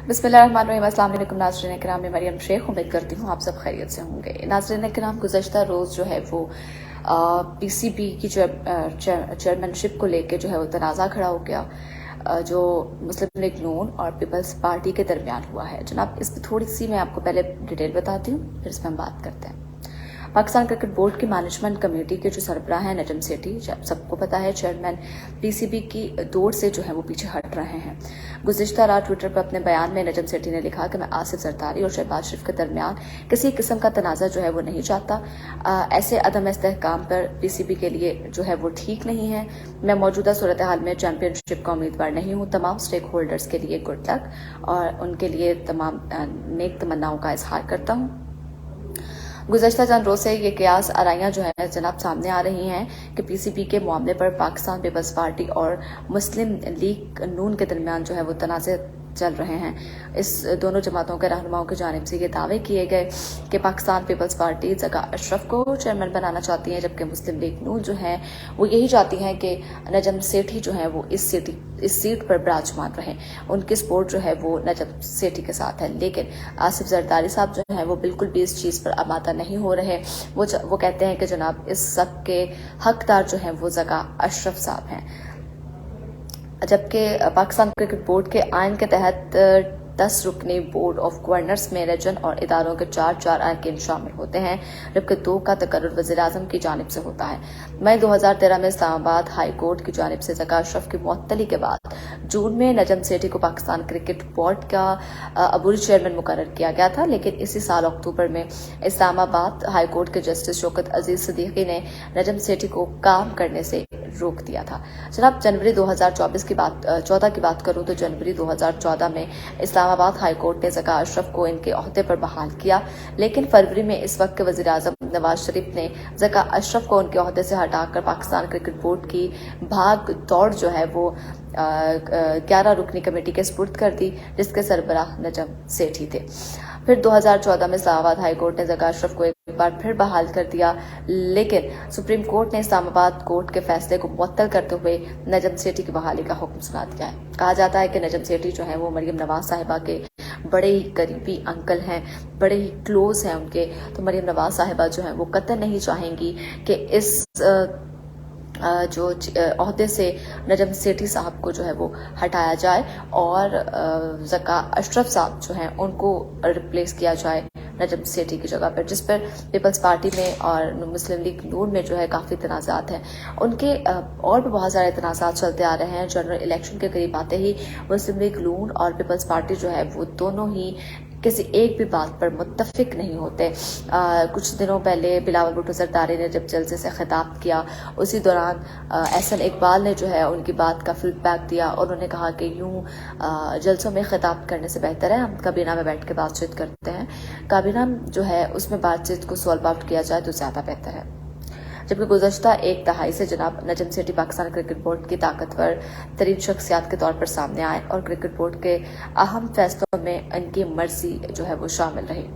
बिस्मिल्लाहिर्रहमानिर्रहीम। अस्सलाम वालेकुम नाज़रीन किराम, मैं मरियम शेख उम्मीद करती हूँ आप सब खैरियत से होंगे। नाज़रीन किराम, गुज़श्ता रोज़ जो है वो पीसीबी की चेयरमैनशिप को लेकर जो है वो तनाज़ा खड़ा हो गया जो मुस्लिम लीग नून और पीपल्स पार्टी के दरमियान हुआ है। जनाब, इस पर थोड़ी सी मैं आपको पहले डिटेल बताती हूँ, फिर इस पर हम बात करते हैं। पाकिस्तान क्रिकेट बोर्ड की मैनेजमेंट कमेटी के जो सरबराह हैं नजम सेठी, सबको पता है चेयरमैन पीसीबी की दौड़ से जो है वो पीछे हट रहे हैं। गुज़िश्ता रात ट्विटर पर अपने बयान में नजम सेठी ने लिखा कि मैं आसिफ जरदारी और शहबाज शरीफ के दरमियान किसी किस्म का तनाज़ा जो है वो नहीं चाहता। ऐसे अदम इस्तेहकाम पर पीसीबी के लिए जो है वो ठीक नहीं है। मैं मौजूदा सूरत हाल में चैंपियनशिप का उम्मीदवार नहीं हूँ। तमाम स्टेक होल्डर्स के लिए गुड लक और उनके लिए तमाम नेक तमन्नाओं का इजहार करता हूँ। गुज़श्ता चंद रोज से ये कयास आराइयाँ जो है जनाब सामने आ रही हैं कि पीसीबी के मामले पर पाकिस्तान पीपल्स पार्टी और मुस्लिम लीग नून के दरमियान जो है वो तनाज़े चल रहे हैं। इस दोनों जमातों के रहनुमाओं की जानिब से ये दावे किए गए कि पाकिस्तान पीपल्स पार्टी जका अशरफ को चेयरमैन बनाना चाहती है, जबकि मुस्लिम लीग नून जो है वो यही चाहती हैं कि नजम सेठी जो है वो इस सीट पर विराजमान रहे। उनकी सपोर्ट जो है वो नजम सेठी के साथ है, लेकिन आसिफ जरदारी साहब जो है वो बिल्कुल भी इस चीज़ पर आमादा नहीं हो रहे। वो कहते हैं कि जनाब इस सब के हकदार जो हैं वो जका अशरफ साहब हैं, जबकि पाकिस्तान क्रिकेट बोर्ड के आइन के तहत 10 रुकनी बोर्ड ऑफ गवर्नर्स में रीजन और इदारों के 4 अरकान शामिल होते हैं, जबकि 2 का तकर्रुर वज़ीर-ए-आज़म की जानिब से होता है। मई 2013 में इस्लामाबाद हाई कोर्ट की जानिब से ज़का अशरफ की मुअत्तली के बाद जून में नजम सेठी को पाकिस्तान क्रिकेट बोर्ड का अबूरी चेयरमैन मुकर्रर किया गया था, लेकिन इसी साल अक्टूबर में इस्लामाबाद हाई कोर्ट के जस्टिस शौकत अजीज सिद्दीकी ने नजम सेठी को काम करने से रोक दिया था। जनाब, जनवरी 2014 की बात करूं तो जनवरी 2014 में इस्लामाबाद हाई कोर्ट ने ज़का अशरफ को इनके ओहदे पर बहाल किया, लेकिन फरवरी में इस वक्त के वज़ीर आज़म नवाज शरीफ ने ज़का अशरफ को उनके ओहदे से हटाकर पाकिस्तान क्रिकेट बोर्ड की भाग दौड़ जो है वो 11 रुकनी कमेटी के सुपुर्द कर दी, जिसके सरबराह नजम सेठी थे। फिर 2014 में इस्लामाबाद हाई कोर्ट ने ज़का अशरफ को एक बार फिर बहाल कर दिया, लेकिन सुप्रीम कोर्ट ने इस्लामाबाद कोर्ट के फैसले को मुअत्तल करते हुए नजम सेठी की बहाली का हुक्म सुना दिया है। कहा जाता है कि नजम सेठी जो है वो मरियम नवाज साहिबा के बड़े ही करीबी अंकल हैं, बड़े ही क्लोज हैं उनके। तो मरियम नवाज साहिबा जो है वो कतई नहीं चाहेंगी कि इस जो ओहदे से नजम सेठी साहब को जो है वो हटाया जाए और ज़का अशरफ साहब जो हैं उनको रिप्लेस किया जाए नजम सेठी की जगह पर, जिस पर पीपल्स पार्टी में और मुस्लिम लीग नून में जो है काफ़ी तनाज़ात हैं। उनके और भी बहुत सारे तनाज़ात चलते आ रहे हैं। जनरल इलेक्शन के करीब आते ही मुस्लिम लीग नून और पीपल्स पार्टी जो है वो दोनों ही किसी एक भी बात पर मुत्तफिक नहीं होते। कुछ दिनों पहले बिलावल भुट्टो जरदारी ने जब जलसे से खिताब किया, उसी दौरान एहसन इकबाल ने जो है उनकी बात का फीडबैक दिया और उन्होंने कहा कि यूं जलसों में खिताब करने से बेहतर है हम काबीना में बैठ के बातचीत करते हैं, काबीना जो है उसमें बातचीत को सॉल्व आउट किया जाए तो ज़्यादा बेहतर है। जबकि गुज़श्ता एक दहाई से जनाब नजम सेठी पाकिस्तान क्रिकेट बोर्ड की ताकतवर तरीन शख्सियात के तौर पर सामने आए और क्रिकेट बोर्ड के अहम फैसलों में इनकी मर्जी जो है वो शामिल रही।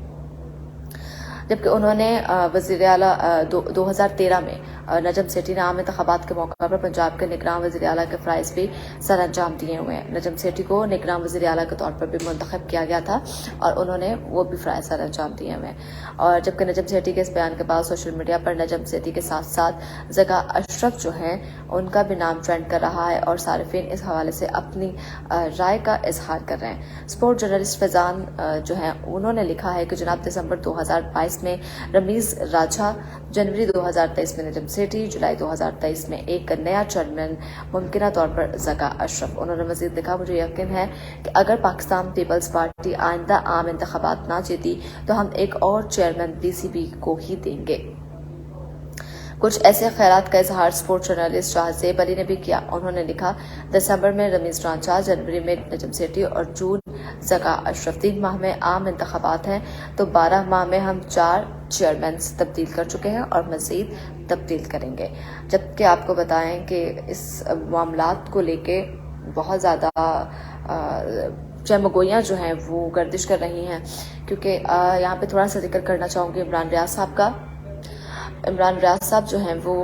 जबकि उन्होंने वज़ीर आला 2013 में नजम सेठी ने आम इंतखाबात के मौका पर पंजाब के निगरान वज़ीर आला के फ़राइज़ भी सर अंजाम दिए हुए हैं। नजम सेठी को निगरान वज़ीर आला के तौर पर भी मुंतखब किया गया था और उन्होंने वो भी फ़राइज़ सर अंजाम दिए हुए हैं। और जबकि नजम सेठी के इस बयान के बाद सोशल मीडिया पर नजम सेठी के साथ साथ ज़का अशरफ जो हैं उनका भी नाम ट्रेंड कर रहा है और सारिफिन इस हवाले से अपनी राय का इजहार कर रहे हैं। स्पोर्ट जर्नलिस्ट फैजान जो हैं उन्होंने लिखा है कि जनाब दिसंबर 2022 में रमीज राजा, जनवरी 2023 में नजम सेठी, जुलाई 2023 में एक नया चेयरमैन मुमकिना तौर पर ज़का अशरफ। उन्होंने मज़ीद लिखा, मुझे यकीन है कि अगर पाकिस्तान पीपल्स पार्टी आइंदा आम इंतखाबात ना जीती तो हम एक और चेयरमैन पीसीबी को ही देंगे। कुछ ऐसे ख्यालात का इजहार स्पोर्ट जर्नलिस्ट शाहजेब अली ने भी किया। उन्होंने लिखा, दिसंबर में रमीज रांचा, जनवरी में नजम सेठी और जून ज़का अशरफ। 3 माह में आम इंतखाबात हैं तो 12 माह में हम 4 चेयरमैन तब्दील कर चुके हैं और मज़ीद तब्दील करेंगे। जबकि आपको बताएं कि इस मामलात को लेके बहुत ज़्यादा जमगोइयाँ जो हैं वो गर्दिश कर रही हैं, क्योंकि यहाँ पे थोड़ा सा जिक्र करना चाहूँगी इमरान रियाज साहब का। इमरान रियाज साहब जो हैं वो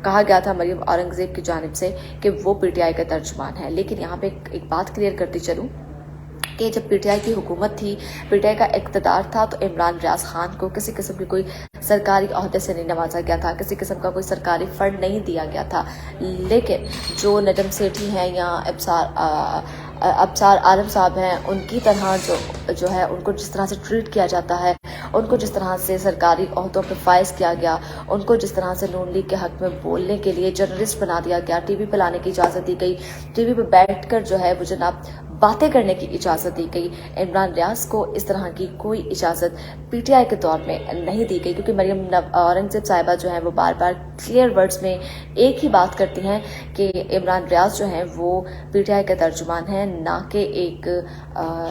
कहा गया था मरियम औरंगज़ेब की जानिब से कि वो पीटीआई का तर्जुमान है, लेकिन यहाँ पे एक बात क्लियर करती चलूँ کہ جب PTI کی حکومت تھی, PTI کا اقتدار تھا, تو عمران ریاض خان کو کسی قسم کی کوئی سرکاری عہدے سے نہیں نوازا گیا تھا, کسی قسم کا کوئی سرکاری فنڈ نہیں دیا گیا تھا. لیکن جو نجم سیٹھی ہیں یا ابصار عالم صاحب ہیں, ان کی طرح جو ہے ان کو جس طرح سے ٹریٹ کیا جاتا ہے, ان کو جس طرح سے سرکاری عہدوں پہ فائز کیا گیا, ان کو جس طرح سے نون لیگ کے حق میں بولنے کے لیے جرنلسٹ بنا دیا گیا, ٹی وی پہ لانے کی اجازت دی گئی, ٹی وی پہ بیٹھ کر جو ہے وہ جناب باتیں کرنے کی اجازت دی گئی. عمران ریاض کو اس طرح کی کوئی اجازت PTI کے دور میں نہیں دی گئی, کیونکہ مریم اورنگزیب صاحبہ جو ہیں وہ بار بار کلیئر ورڈز میں ایک ہی بات کرتی ہیں کہ عمران ریاض جو ہیں وہ PTI کے ترجمان ہیں, نہ کہ ایک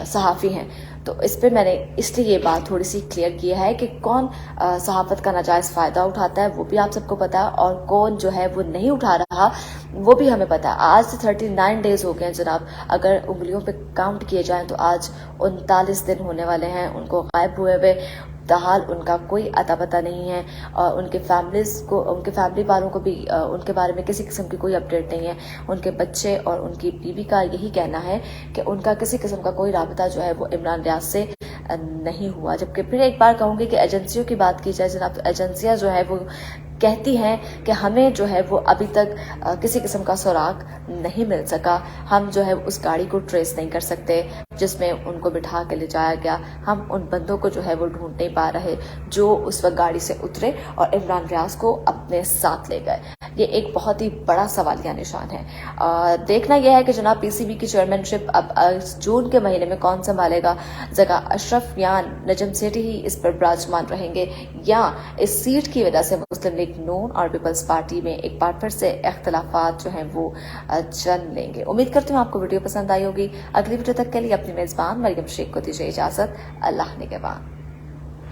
صحافی ہیں. تو اس پہ میں نے اس لیے یہ بات تھوڑی سی کلیئر کی ہے کہ کون صحافت کا ناجائز فائدہ اٹھاتا ہے وہ بھی آپ سب کو پتا ہے, اور کون جو ہے وہ نہیں اٹھا رہا وہ بھی ہمیں پتا ہے. آج سے 39 ڈیز ہو گئے ہیں جناب, اگر انگلیوں پہ کاؤنٹ کیے جائیں تو آج 39 دن ہونے والے ہیں ان کو غائب ہوئے ہوئے. تاحال ان کا کوئی اتا پتہ نہیں ہے, اور ان کے فیملی والوں کو بھی ان کے بارے میں کسی قسم کی کوئی اپڈیٹ نہیں ہے. ان کے بچے اور ان کی بیوی کا یہی کہنا ہے کہ ان کا کسی قسم کا کوئی رابطہ جو ہے وہ عمران ریاض سے نہیں ہوا. جبکہ پھر ایک بار کہوں گی کہ ایجنسیوں کی بات کی جائے جناب, ایجنسیاں جو ہے وہ کہتی ہیں کہ ہمیں جو ہے وہ ابھی تک کسی قسم کا سراغ نہیں مل سکا, ہم جو ہے اس گاڑی کو ٹریس نہیں کر سکتے جس میں ان کو بٹھا کے لے جایا گیا, ہم ان بندوں کو جو ہے وہ ڈھونڈ نہیں پا رہے جو اس وقت گاڑی سے اترے اور عمران ریاض کو اپنے ساتھ لے گئے. یہ ایک بہت ہی بڑا سوالیہ نشان ہے. دیکھنا یہ ہے کہ جناب PCB کی چیئرمین شپ اب جون کے مہینے میں کون سنبھالے گا. جگہ اشرف یا نجم سیٹھی ہی اس پر براجمان رہیں گے, یا اس سیٹ کی وجہ سے مسلم لیگ نون اور پیپلز پارٹی میں ایک بار پھر سے اختلافات جو ہیں وہ جنم لیں گے. امید کرتی ہوں آپ کو ویڈیو پسند آئی ہوگی. اگلی ویڈیو تک کے لیے اپنی میزبان مریم شیخ کو دیجیے اجازت. اللہ نگہبان.